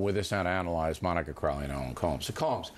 With us now to analyze Monica Crowley and Alan Combs. So, Combs,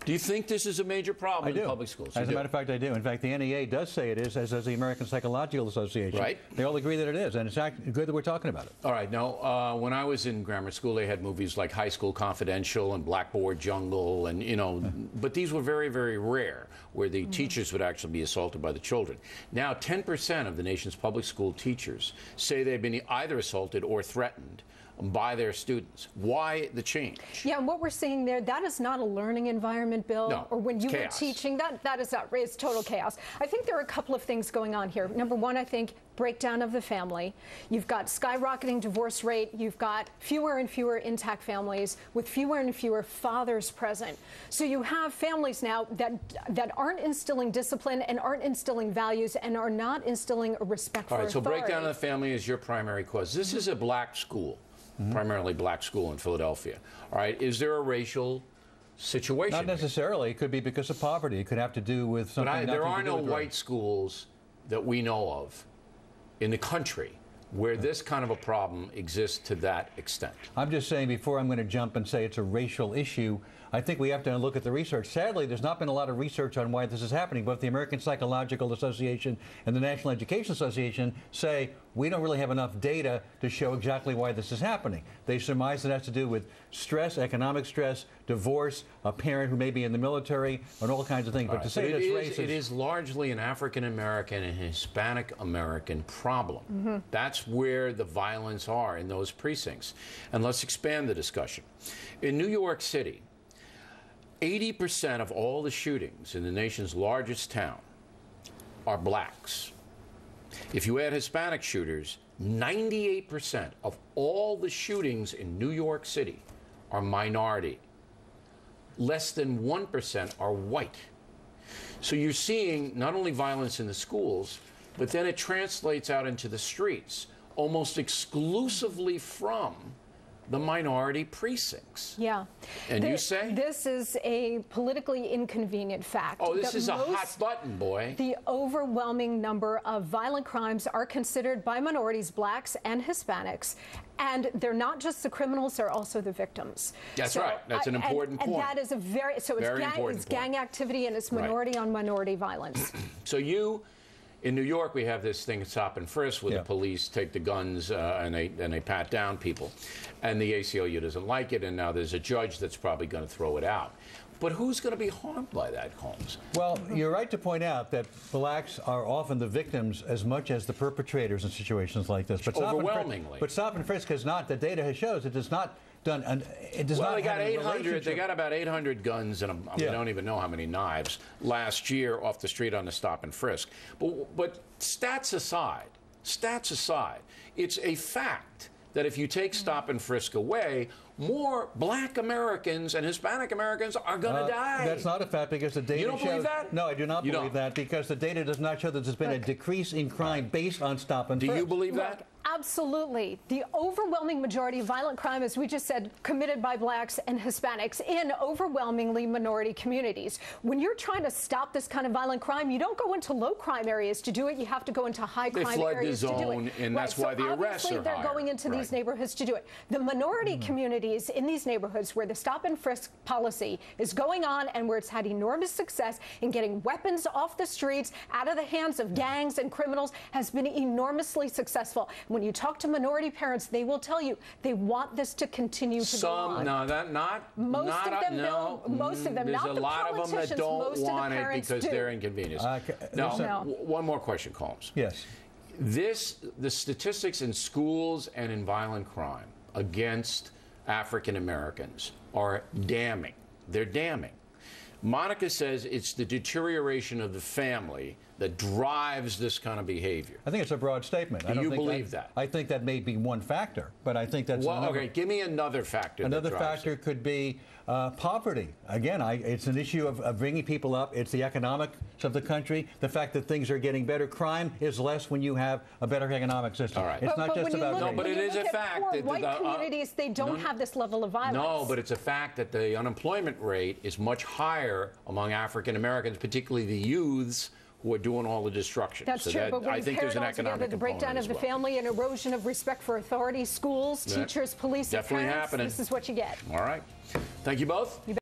do you think this is a major problem in public schools? As a matter of fact, I do. In fact, the NEA does say it is, as does the American Psychological Association. Right. They all agree that it is, and it's good that we're talking about it. All right. Now, when I was in grammar school, they had movies like High School Confidential and Blackboard Jungle, and, you know, but these were very, very rare, where the teachers would actually be assaulted by the children. Now, 10% of the nation's public school teachers say they've been either assaulted or threatened by their students. Why the change? Yeah, and what we're seeing there, that is not a learning environment, Bill. No, or when you were chaos. teaching, that is outrageous, total chaos. I think there are a couple of things going on here. Number one, I think breakdown of the family. You've got skyrocketing divorce rate. You've got fewer and fewer intact families with fewer and fewer fathers present. So you have families now that aren't instilling discipline and aren't instilling values and are not instilling a respect for authority. All right, so breakdown of the family is your primary cause. This is a black school. Primarily black school in Philadelphia. All right, is there a racial situation? Not necessarily. It could be because of poverty. It could have to do with something. But there are no white schools that we know of in the country where this kind of a problem exists to that extent. I'm just saying, before I'm going to jump and say it's a racial issue, I think we have to look at the research. Sadly, there's not been a lot of research on why this is happening. Both the American Psychological Association and the National Education Association say we don't really have enough data to show exactly why this is happening. They surmise it has to do with stress, economic stress, divorce, a parent who may be in the military, and all kinds of things. But to say it's racist, it is largely an African American and Hispanic American problem. That's where the violence are in those precincts. And let's expand the discussion. In New York City, 80% of all the shootings in the nation's largest town are blacks. If you add Hispanic shooters, 98% of all the shootings in New York City are minority. Less than 1% are white. So you're seeing not only violence in the schools, but then it translates out into the streets, almost exclusively from the minority precincts. Yeah. And you say? This is a politically inconvenient fact. Oh, this is a hot button, boy. The overwhelming number of violent crimes are considered by minorities, blacks and Hispanics. And they're not just the criminals, they're also the victims. That's right. That's an important point. And that is a very, so it's gang activity and it's minority on minority violence. So in New York, we have this thing, stop and frisk, where the police take the guns and they pat down people. And the ACLU doesn't like it, and now there's a judge that's probably going to throw it out. But who's going to be harmed by that, Combs? Well, you're right to point out that blacks are often the victims as much as the perpetrators in situations like this. But overwhelmingly. But stop and frisk has not. The data shows it does not done. And it does not. They got 800. They got about 800 guns and we don't even know how many knives last year off the street on the stop and frisk. But stats aside, it's a fact that if you take stop and frisk away, more black Americans and Hispanic Americans are going to die. That's not a fact because the data shows... You don't believe that? No, I do not believe that because the data does not show that there's been a decrease in crime based on stop and frisk. Do you believe that? Absolutely. The overwhelming majority of violent crime, as we just said, committed by blacks and Hispanics in overwhelmingly minority communities. When you're trying to stop this kind of violent crime, you don't go into low crime areas to do it. You have to go into high crime areas to do it. They flood the zone, and that's why the arrests are they're higher. going into these neighborhoods to do it. The minority communities in these neighborhoods where the stop and frisk policy is going on and where it's had enormous success in getting weapons off the streets, out of the hands of gangs and criminals, has been enormously successful. When you talk to minority parents, they will tell you they want this to continue to go on. No, most of them, There's not a the lot of them that don't want it because they're do. inconvenienced. No. One more question, Combs. Yes. The statistics in schools and in violent crime against African Americans are damning. They're damning. Monica says it's the deterioration of the family that drives this kind of behavior. I think it's a broad statement. Do you believe that? I think that may be one factor, but I think that's okay, give me another factor. Another factor could be poverty. Again, it's an issue of bringing people up. It's the economics of the country, the fact that things are getting better. Crime is less when you have a better economic system. All right. It's not just about... No, but it is a fact that white communities, they don't have this level of violence. No, but it's a fact that the unemployment rate is much higher among African Americans, particularly the youths who are doing all the destruction. That's so true, that, but when I you think pair there's it an all economic together, the breakdown of the family and erosion of respect for authority, schools, teachers, police, and Definitely parents, happening. this is what you get. All right. Thank you both.